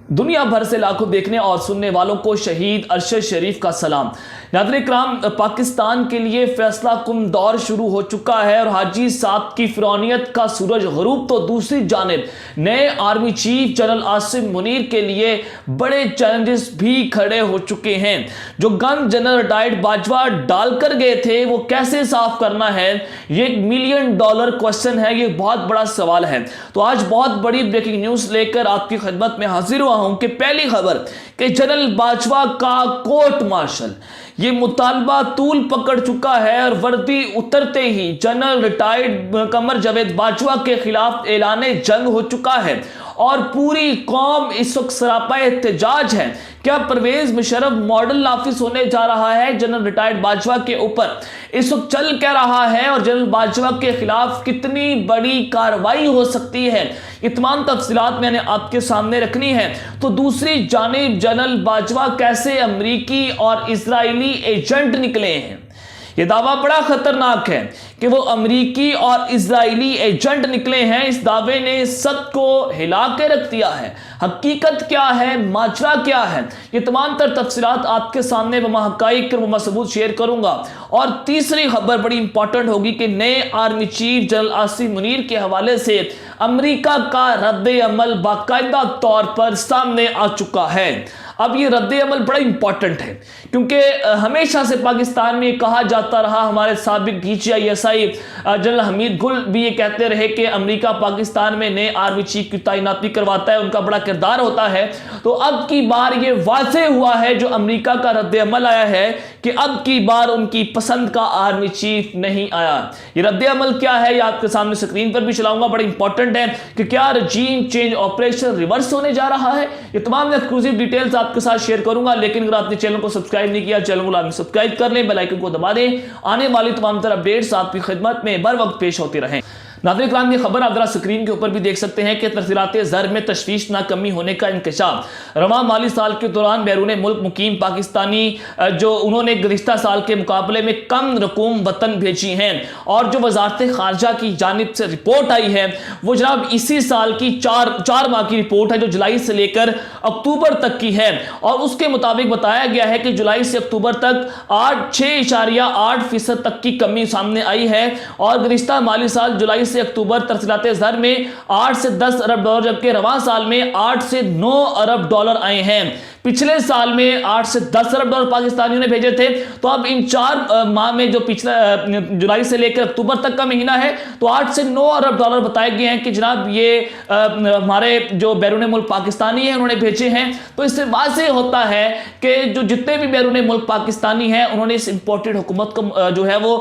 दुनिया भर से लाखों देखने और सुनने वालों को शहीद अरशद शरीफ का सलाम। नाज़रीन इकराम, पाकिस्तान के लिए फैसला कुन दौर शुरू हो चुका है और हाजी साहब की फिरौनियत का सूरज गरूब तो दूसरी जानिब नए army chief general Asim Munir के लिए बड़े चैलेंजेस भी खड़े हो चुके हैं। जो गन जनरल रिटायर्ड बाजवा डालकर गए थे वो कैसे साफ करना है, ये $1 मिलियन क्वेश्चन है, ये बहुत बड़ा सवाल है। तो आज बहुत बड़ी ब्रेकिंग न्यूज लेकर आपकी खिदमत में हाजिर हुआ हूं कि पहली खबर कि जनरल बाजवा का कोर्ट मार्शल ये मुतालबा तूल पकड़ चुका है और वर्दी उतरते ही जनरल रिटायर्ड कमर जावेद बाजवा के खिलाफ ऐलान जंग हो चुका है और पूरी कौम इस वक्त सरापा एहतजाज है। क्या परवेज मुशर्रफ मॉडल नाफिज होने जा रहा है जनरल रिटायर्ड बाजवा के ऊपर? इस वक्त चल क्या रहा है और जनरल बाजवा के खिलाफ कितनी बड़ी कार्रवाई हो सकती है, ये तमाम तफसीलात मैंने आपके सामने रखनी है। तो दूसरी जानिब जनरल बाजवा कैसे अमरीकी और इजरायली एजेंट निकले हैं, यह दावा बड़ा खतरनाक है कि वो अमरीकी और इजरायली एजेंट निकले हैं। इस दावे ने सबको हिला के रख दिया है। हकीकत क्या है, माजरा क्या है, ये तमाम तर तफसीलात आपके सामने हकाइक व सबूत शेयर करूंगा। और तीसरी खबर बड़ी इंपॉर्टेंट होगी कि नए army chief general Asim Munir के हवाले से अमरीका का रद्द अमल बाकायदा तौर पर सामने आ चुका है। अब ये रद्द अमल बड़ा इंपॉर्टेंट है क्योंकि हमेशा से पाकिस्तान में कहा जाता रहा, हमारे साबिक DCISI जनरल हमीद गुल भी ये कहते रहे कि अमेरिका पाकिस्तान में नए आर्मी चीफ की तैनाती करवाता है, उनका बड़ा किरदार होता है। तो अब की बार ये वाज़े हुआ है जो अमेरिका का रद्द अमल आया है कि अब की बार उनकी पसंद का आर्मी चीफ नहीं आया। ये रद्द अमल क्या है ये आपके सामने स्क्रीन पर भी चलाऊंगा। बड़ा इंपॉर्टेंट है कि क्या रजीम चेंज ऑपरेशन रिवर्स होने जा रहा है, ये तमाम एक्सक्लूसिव डिटेल्स आपके साथ शेयर करूंगा। लेकिन अगर आपने चैनल को सब्सक्राइब नहीं किया, चैनल को लाजमी सब्सक्राइब कर लें, बेल आइकन को दबा दें, आने वाली तमाम तरह अपडेट्स आपकी खिदमत में बर वक्त पेश होते रहें। नाज़रीन इकराम, ये खबर आप जरा स्क्रीन के ऊपर भी देख सकते हैं कि तरसीलात ज़र में तशवीश ना कमी होने का इंकशाफ। रवां माली साल के दौरान बैरून मुल्क मुकीम पाकिस्तानी जो उन्होंने गुज़िश्ता साल के मुकाबले में कम रकूम वतन भेजी हैं और जो वजारत खारजा की जानिब से रिपोर्ट आई है वो जनाब इसी साल की चार माह की रिपोर्ट है जो जुलाई से लेकर अक्टूबर तक की है। और उसके मुताबिक बताया गया है कि जुलाई से अक्टूबर तक 6.8% तक की कमी सामने आई है और गुज़िश्ता माली साल जुलाई से अक्टूबर तरसीलात ज़र में 8 से 10 अरब डॉलर, जबकि रवां साल में 8 से 9 अरब डॉलर आए हैं। पिछले साल में 8 से 10 अरब डॉलर पाकिस्तानियों ने भेजे थे। तो अब इन 4 माह में जो पिछला जुलाई से लेकर अक्टूबर तक का महीना है तो 8 से 9 अरब डॉलर बताए गए हैं कि जनाब ये हमारे जो बैरून मुल्क पाकिस्तानी हैं उन्होंने भेजे हैं। तो इससे वाज़ेह होता है कि जो जितने भी बैरून मुल्क पाकिस्तानी हैं उन्होंने इस इंपोर्टेड हुकूमत को जो है वो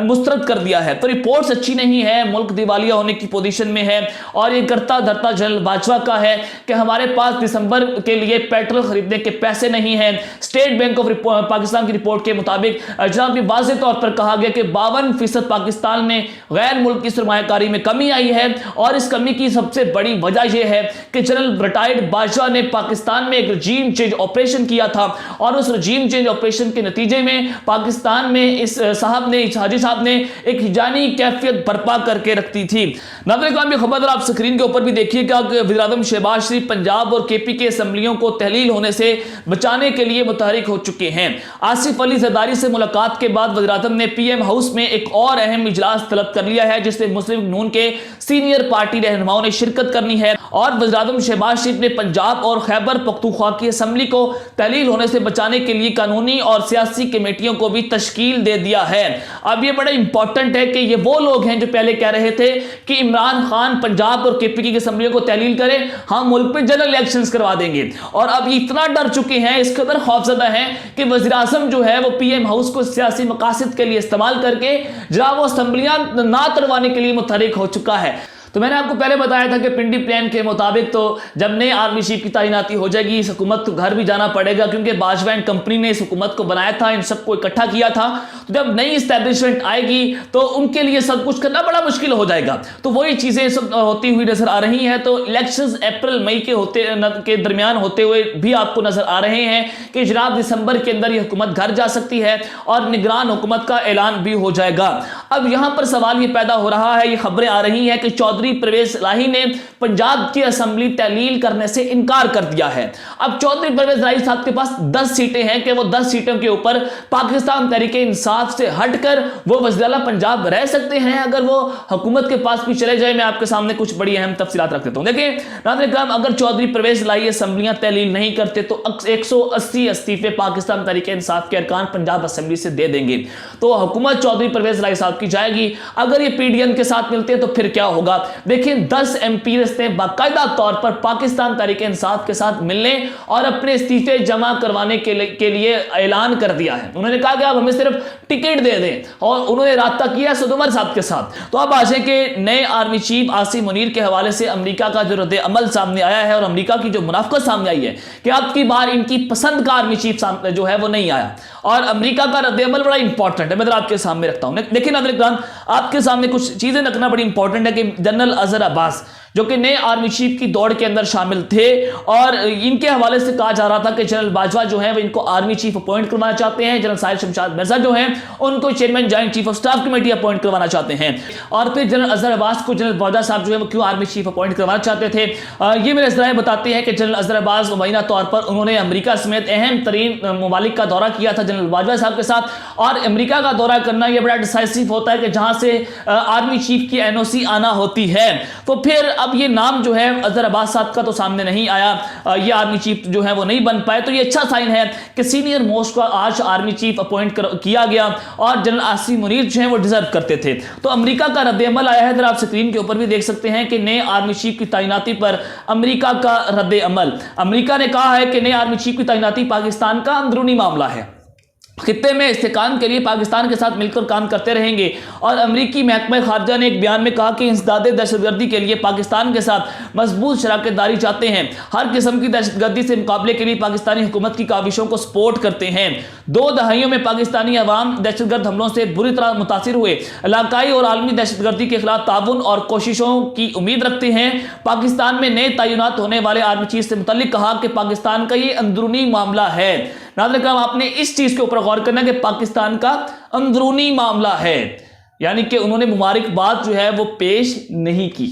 मुस्तरद कर दिया है। तो रिपोर्ट्स अच्छी नहीं है, मुल्क दिवालिया होने की पोजीशन में है और ये करता धरता जनरल बाजवा का है कि हमारे पास दिसंबर के लिए पेट्रोल खरीदने के पैसे नहीं हैं। स्टेट बैंक ऑफ पाकिस्तान की रिपोर्ट के मुताबिक जनाब वाज़े तौर पर कहा गया कि 52% पाकिस्तान में गैर मुल्की सरमायाकारी में कमी आई है और इस कमी की सबसे बड़ी वजह यह है कि जनरल रिटायर्ड बाजवा ने पाकिस्तान में एक रजीम चेंज ऑपरेशन किया था और उस रजीम चेंज ऑपरेशन के नतीजे में पाकिस्तान में इस हाजी साहब ने एक हिजानी कैफियत बर्पा करके रखती थी। नाज़रीन इकराम, ये खबर आप स्क्रीन के ऊपर भी देखिएगा कि वज़ीर-ए-आज़म शहबाज शरीफ पंजाब और KP के असम्बलियों को तहलील होने से बचाने के लिए मुतहरिक हो चुके हैं। आसिफ अली जरदारी से मुलाकात के बाद वज़ीर-ए-आज़म ने PM हाउस में एक और अहम इजलास तलब कर लिया है जिसमें मुस्लिम नून के सीनियर पार्टी रहनुमाओं ने शिरकत करनी है और वज़ीर-ए-आज़म शहबाज शरीफ ने पंजाब और खैबर पख्तूनख्वा की असम्बली को तहलील होने से बचाने के लिए कानूनी और सियासी कमेटियों को भी तश्कील दे दिया है। अब ये बड़ा इंपॉर्टेंट है कि ये वो लोग हैं जो पहले कह रहे थे कि इमरान खान पंजाब और KP की असम्बलियों को तहलील करें, हम मुल्क पे जनरल इलेक्शंस करवा देंगे। और अब इतना डर चुके हैं, इस कदर खौफजदा हैं कि वज़ीर-ए-आज़म जो है वो PM हाउस को सियासी मकासद के लिए इस्तेमाल करके जनाब वो असम्बलियां ना तोड़वाने के लिए मुतहरिक हो चुका है। तो मैंने आपको पहले बताया था कि पिंडी प्लान के मुताबिक तो जब नए आर्मी चीफ की तैनाती हो जाएगी इस हुकूमत को घर भी जाना पड़ेगा क्योंकि बाजवा एंड कंपनी ने इस हुकूमत को बनाया था, इन सबको इकट्ठा किया था। तो जब नई इस्टेब्लिशमेंट आएगी तो उनके लिए सब कुछ करना बड़ा मुश्किल हो जाएगा। तो वही चीज़ें सब होती हुई नजर आ रही हैं। तो इलेक्शंस अप्रैल मई के दरमियान होते हुए भी आपको नजर आ रहे हैं कि जनाब दिसंबर के अंदर ये हुकूमत घर जा सकती है और निगरान हुकूमत का ऐलान भी हो जाएगा। अब यहां पर सवाल ये पैदा हो रहा है, ये खबरें आ रही हैं कि चौधरी परवेज इलाही ने पंजाब की असेंबली तहलील करने से इनकार कर दिया है। अब चौधरी परवेज इलाही साहब के पास 10 सीटें हैं कि वो 10 सीटों के ऊपर पाकिस्तान तहरीके इंसाफ से हटकर वो वज़ीर-ए-आला पंजाब रह सकते हैं अगर वो हुकूमत के पास भी चले जाए। मैं आपके सामने कुछ बड़ी अहम तफसीलात रख देता हूं। देखिए नाज़रीन किराम, अगर चौधरी परवेज इलाही असेंबलियां तहलील नहीं करते तो 180 इस्तीफे पाकिस्तान तहरीके इंसाफ के अरकान पंजाब असेंबली से दे देंगे, तो हुकूमत चौधरी परवेज इलाही साहब की जाएगी। अगर ये पीडीएम के साथ मिलते हैं तो फिर क्या होगा? देखिए 10 एमपीज ने बाकायदा तौर पर पाकिस्तान तहरीके इंसाफ के साथ मिलने और अपने इस्तीफे जमा करवाने के लिए ऐलान कर दिया है। उन्होंने कहा कि आप हमें सिर्फ टिकट दे दें, और उन्होंने राब्ता किया सैयद उमर साहब के साथ। तो अब आज के नए आर्मी चीफ आसिम मुनीर के हवाले से अमेरिका का जो रद्द अमल सामने आया है और अमेरिका की जो मुनाफकत सामने आई है कि अब की बार इनकी पसंद का आर्मी चीफ जो है वो नहीं आया, और अमेरिका का रद्द अमल बड़ा इंपॉर्टेंट है। मैं आपके सामने रखता हूं। लेकिन आपके सामने कुछ चीजें रखना बड़ी इंपॉर्टेंट है कि जनरल अजहर अब्बास जो कि नए आर्मी चीफ की दौड़ के अंदर शामिल थे, और इनके हवाले से कहा जा रहा था कि जनरल बाजवा जो है वो इनको आर्मी चीफ अपॉइंट करवाना चाहते हैं, जनरल साहिर शमशाद मिर्जा जो हैं उनको chairman joint chief of staff committee appoint करवाना चाहते हैं, और फिर जनरल अजहर अब्बास को जनरल बाजवा साहब जो है वो क्यों आर्मी चीफ अपॉइंट करवाना चाहते थे। ये मेरे जराए बताते हैं कि जनरल अजहर अब्बास मुबैना तौर पर उन्होंने अमेरिका समेत अहम तरीन ममालिक का दौरा किया था जनरल बाजवा साहब के साथ, और अमेरिका का दौरा करना यह बड़ा डिसाइसिव होता है कि जहां से आर्मी चीफ की एनओसी आना होती है। तो फिर अब ये नाम जो है अजहर अब्बास साहब का तो सामने नहीं आया, ये आर्मी चीफ जो है वो नहीं बन पाए, तो ये अच्छा साइन है कि सीनियर मोस्ट को आज आर्मी चीफ अपॉइंट किया गया, और जनरल आसिम मुनीर जो है वो डिजर्व करते थे। तो अमेरिका का रद्द अमल आया है, इधर आप स्क्रीन के ऊपर भी देख सकते हैं कि नए आर्मी चीफ की तैनाती पर अमेरिका का रद्द अमल। अमेरिका ने कहा है कि नए आर्मी चीफ की तैनाती पाकिस्तान का अंदरूनी मामला है, खित्ते में इस्तेकाम के लिए पाकिस्तान के साथ मिलकर काम करते रहेंगे। और अमरीकी महकमा खारजा ने एक बयान में कहा कि इंसदादे दहशतगर्दी के लिए पाकिस्तान के साथ मजबूत शराकतदारी चाहते हैं, हर किस्म की दहशतगर्दी से मुकाबले के लिए पाकिस्तानी हुकूमत की काविशों को सपोर्ट करते हैं। 2 दहाइयों में पाकिस्तानी अवाम दहशतगर्द हमलों से बुरी तरह मुतासिर हुए, इलाकाई और आलमी दहशतगर्दी के खिलाफ ताउन और कोशिशों की उम्मीद रखते हैं। पाकिस्तान में नए तैनात होने वाले आर्मी चीफ से मुतल्लिक कहा कि पाकिस्तान का ये अंदरूनी मामला है। नाज़रीन आपने इस चीज के ऊपर गौर करना कि पाकिस्तान का अंदरूनी मामला है, यानी कि उन्होंने मुबारकबाद जो है वो पेश नहीं की।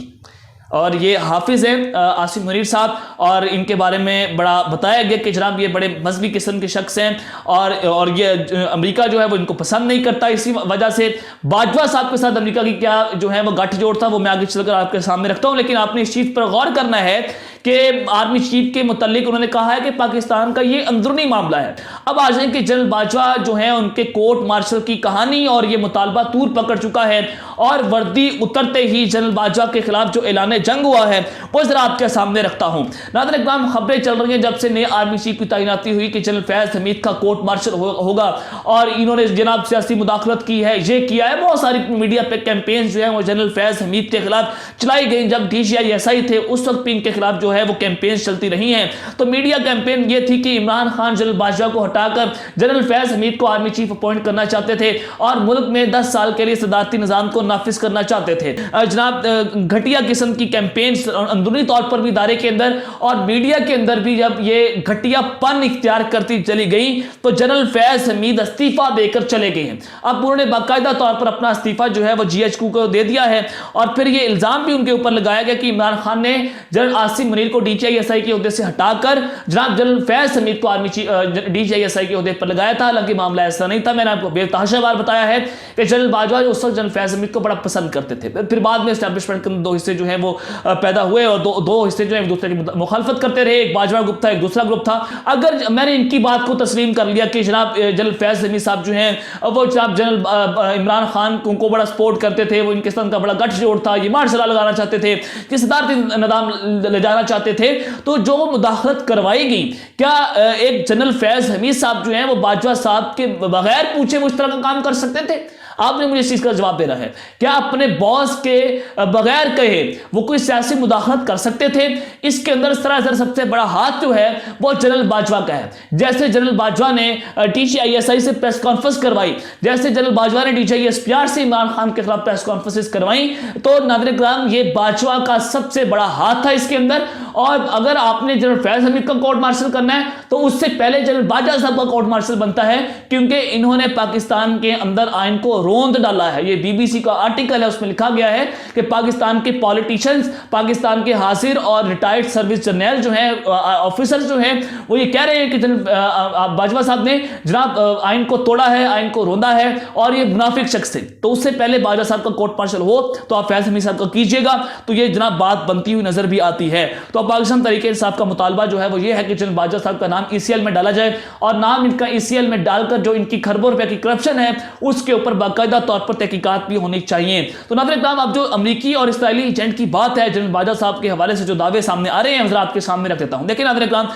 और ये हाफिज हैं आसिम मुनीर साहब, और इनके बारे में बड़ा बताया गया कि जनाब ये बड़े मजहबी किस्म के शख्स हैं, और ये अमेरिका जो है वो इनको पसंद नहीं करता। इसी वजह से बाजवा साहब के साथ अमेरिका की क्या जो है वो गठजोड़ था वो मैं आगे चलकर आपके सामने रखता हूं। लेकिन आपने इस चीज़ पर गौर करना है कि आर्मी चीफ के मुतालिक उन्होंने कहा है कि पाकिस्तान का ये अंदरूनी मामला है। अब आ जाए कि जनरल बाजवा जो है उनके कोर्ट मार्शल की कहानी और ये मुतालबा तूर पकड़ चुका है, और वर्दी उतरते ही जनरल बाजवा के खिलाफ जो ऐलान जंग हुआ है वो जरा आपके सामने रखता हूं। नाज़रीन इकराम, खबरें चल रही हैं जब से नए आर्मी चीफ की तैनाती हुई कि जनरल फैज हमीद का कोर्ट मार्शल होगा, और इन्होंने जनाब सियासी मुदाखलत की है, ये किया है। बहुत सारी मीडिया पे कैंपेन जो है वो जनरल फैज हमीद के खिलाफ चलाई गई। जब DCI थे उस वक्त भी इनके खिलाफ जो है वो कैंपेन चलती रही हैं। तो मीडिया कैंपेन ये थी कि इमरान खान जनरल बाजवा को हटाकर जनरल फैज हमीद को आर्मी चीफ अपॉइंट करना चाहते थे, और मुल्क में 10 साल के लिए सदारती निजाम को नाफिज करना चाहते थे। जनाब घटिया किस्म की कैंपेन अंदरूनी तौर पर भी इदारे के अंदर और मीडिया के अंदर भी जब ये घटियापन इख्तियार करती चली गई तो जनरल फैज हमीद इस्तीफा देकर चले गए हैं। अब उन्होंने बाकायदा तौर पर अपना इस्तीफा जो है वो GHQ को दे दिया है, और फिर ये इल्जाम भी उनके ऊपर लगाया गया कि इमरान खान ने जनरल आसिम मुनीर को DCI के ओहदे से हटाकर जनाब जनरल फैज हमीद को आर्मी DCI के ओहदे पर लगाया था। हालांकि मामला ऐसा नहीं था। मैंने आपको बेतहाशा बार बताया है कि जनरल बाजवा उस वक्त जनरल फैज हमीद को बड़ा पसंद करते थे। फिर बाद में एस्टैब्लिशमेंट के 2 हिस्से जो है वो पैदा हुए, और दो हिस्से जो है एक दूसरे की मुखालफत करते रहे। एक बाजवा ग्रुप था, एक दूसरा ग्रुप था। अगर मैंने इनकी बात को तस्लीम कर लिया कि जनाब जनरल फैज हमीद साहब जो हैं वो जनाब जनरल इमरान खान को बड़ा सपोर्ट करते थे, वो इनके साथ का बड़ा गठजोड़ था, ये मार्शल लगाना चाहते थे, कि सदारती निजाम ले जाना चाहते थे, तो जो मुदाखलत करवाई गई, क्या एक जनरल फैज हमीद साहब जो हैं वो बाजवा साहब के बगैर पूछे वो इस तरह का काम कर सकते थे? आपने मुझे इस चीज का जवाब देना है। क्या अपने बॉस के बगैर कहे वो कोई सियासी मुदाखलत कर सकते थे? इसके अंदर सरासर सबसे बड़ा हाथ जो है वो जनरल बाजवा का है। जैसे जनरल बाजवा ने DCI से प्रेस कॉन्फ्रेंस करवाई, जैसे जनरल बाजवा ने DCI से इमरान खान के खिलाफ प्रेस कॉन्फ्रेंस करवाई, तो नाज़रीन किराम ये बाजवा का सबसे बड़ा हाथ था इसके अंदर। और अगर आपने जनरल फैज हमीद का कोर्ट मार्शल करना है तो उससे पहले जनरल बाजवा साहब का कोर्ट मार्शल बनता है, क्योंकि इन्होंने पाकिस्तान के अंदर आइन को रोंद डाला है। ये बीबीसी का आर्टिकल है, उसमें लिखा गया है कि पाकिस्तान के पॉलिटिशियंस, पाकिस्तान के हाजिर और रिटायर्ड सर्विस जर्नल जो हैं, ऑफिसर जो हैं, वो ये कह रहे हैं कि जनरल बाजवा साहब ने जनाब आइन को तोड़ा है, आइन को रोंदा है और ये मुनाफिक शख्स थे। तो उससे पहले बाजवा साहब का कोर्ट मार्शल हो तो आप फैज हमीद साहब का कीजिएगा, तो ये जनाब बात बनती हुई नजर भी आती है। तो अब पाकिस्तान तरीके इंसाफ का मुतालबा जो है वो ये है कि जनरल बाजवा साहब का नाम ईसीएल में डाला जाए और नाम इनका ईसीएल में डालकर जो इनकी खरबों रुपए की करप्शन है उसके ऊपर बाकायदा तौर पर तहकीकात भी होनी चाहिए। तो नाज़रीन इकराम, अब जो अमरीकी और इसराइली एजेंट की बात है, जनरल बाजवा साहब के हवाले से जो दावे सामने आ रहे हैं जरा आपके सामने रख देता हूं। देखिए नाज़रीन इकराम,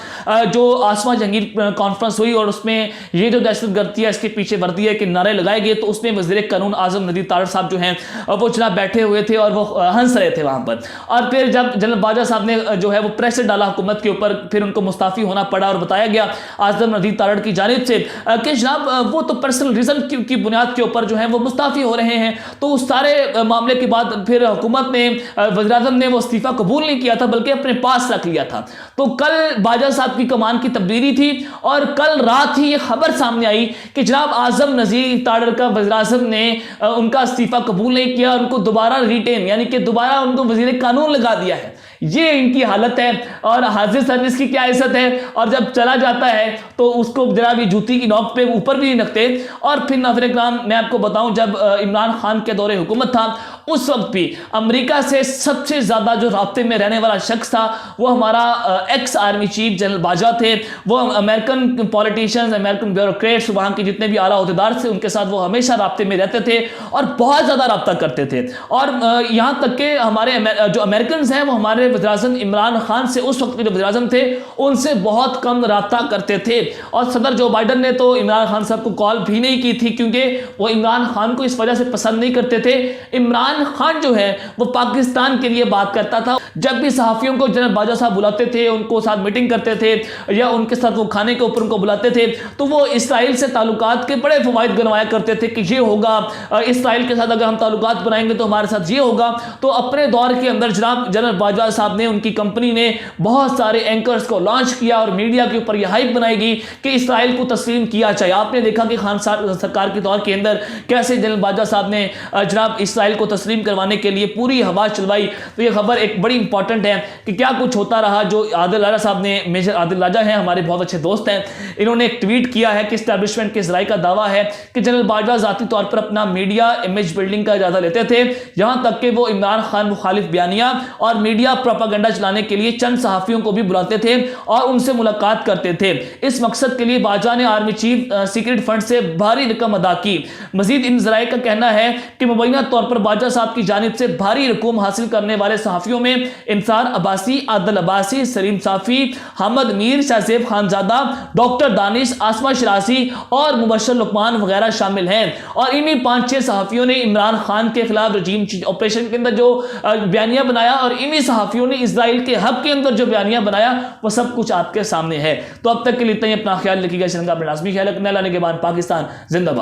जो आसमा जहांगीर कॉन्फ्रेंस हुई और उसमें ये जो दहशतगर्दी है इसके पीछे वर्दी है कि नारे लगाए गए, तो उसमें वज़ीर कानून आज़म नदीर तारड़ साहब जो हैं वो जनाब बैठे हुए थे और वो हंस रहे थे वहां पर। और फिर जब जनरल बाजवा साहब ने जो है वो प्रेशर डाला हुकूमत के ऊपर, फिर उनको मुस्ताफी होना पड़ा और बताया गया आज़म नदीर तारड़ की जानिब से कि जनाब वो तो पर्सनल रीजन की बुनियाद के ऊपर जो है वो मुस्ताफी हो रहे हैं। तो उस सारे मामले के बाद फिर हुकूमत ने, वज़ीर आज़म ने वो इस्तीफा कबूल नहीं किया था बल्कि अपने पास रख लिया था। तो कल बाजवा साहब की कमान की तब्दीली थी और कल रात ही ये खबर सामने आई कि जनाब आज़म नज़ीर तारड़ का वज़ीर आज़म ने उनका इस्तीफा कबूल नहीं किया, उनको दोबारा रिटेन यानी कि दोबारा उनको वज़ीर कानून लगा दिया है। ये इनकी हालत है और हाजिर सर्विस की क्या इज्जत है। और जब चला जाता है तो उसको जरा भी जूती की नोक पे ऊपर भी नहीं रखते। और फिर नाज़रीन इकराम, मैं आपको बताऊं, जब इमरान खान के दौरे हुकूमत था उस वक्त भी अमेरिका से सबसे ज्यादा जो राब्ते में रहने वाला शख्स था वो हमारा ex army chief general Bajwa थे। वो अमेरिकन पॉलिटिशियंस, अमेरिकन ब्यूरोक्रेट्स, वहां के जितने भी आला ओहदेदार थे उनके साथ वो हमेशा राब्ते में रहते थे और बहुत ज्यादा राब्ता करते थे। और यहां तक के हमारे जो अमेरिकन हैं वो हमारे वज़ीर-ए-आज़म इमरान खान से, उस वक्त के जो वज़ीर-ए-आज़म थे उनसे बहुत कम राब्ता करते थे। और सदर जो बाइडन ने तो इमरान खान साहब को कॉल भी नहीं की थी, क्योंकि वो इमरान खान को इस वजह से पसंद नहीं करते थे। इमरान खान जो है वो पाकिस्तान के लिए बात करता था। जब भी सहाफियों को जनरल बाजवा साहब बुलाते थे, उनको साथ मीटिंग करते थे या उनके साथ वो खाने के ऊपर उनको बुलाते थे, तो वो इसराइल से ताल्लुकात के बड़े फवायद गिनवाया करते थे कि ये होगा, इसराइल के साथ अगर हम ताल्लुकात बनाएंगे तो हमारे साथ ये होगा। तो अपने दौर के अंदर जनाब जनरल बाजवा साहब ने, उनकी कंपनी ने बहुत सारे एंकर्स को लॉन्च किया और मीडिया के ऊपर यह हाइप बनाएगी कि इसराइल को तस्लीम किया चाहिए। आपने देखा कि खान सरकार के दौर के अंदर कैसे जनरल बाजवा साहब ने जनाब इसराइल को तस्लीम करवाने के लिए पूरी हवा चलवाई। तो ये खबर एक बड़ी इंपॉर्टेंट है कि क्या कुछ होता रहा। जो आदिल राजा साहब ने, मेजर आदिल राजा हैं, हमारे बहुत अच्छे दोस्त हैं, इन्होंने एक ट्वीट किया है कि एस्टैब्लिशमेंट के जराए का दावा है कि जनरल बाजवा जाती तौर पर अपना मीडिया इमेज बिल्डिंग का इजाज़ा लेते थे, यहां तक कि वो इमरान खान मुखालिफ बयानिया और मीडिया प्रोपागेंडा चलाने के लिए चंद सहाफियों को भी बुलाते थे और उनसे मुलाकात करते थे। इस मकसद के लिए बाजवा ने आर्मी चीफ सीक्रेट फंड से भारी रकम अदा की। मजीद इन जराए का कहना है कि मुबैना तौर पर बाजवा साहब की जानिब से भारी रकूम हासिल करने वाले सहाफियों में इंसार अब्बासी, आदिल अब्बासी, सलीम साफी, हमद मीर, शाहजेब खानजादा, डॉक्टर दानिश, आसमा शरासी और मुबशर लुकमान वगैरह शामिल हैं। और इन्हीं 5-6 सहाफियों ने इमरान खान के खिलाफ रजीम ऑपरेशन के अंदर जो बयानिया बनाया और इन्हीं सहाफियों ने इसराइल के हक के अंदर जो बयानिया बनाया वो सब कुछ आपके सामने है। तो अब तक के लिए इतना ही। अपना ख्याल रखिएगा। शरंगा अपने लाजमी ख्याल रखने, पाकिस्तान जिंदाबाद।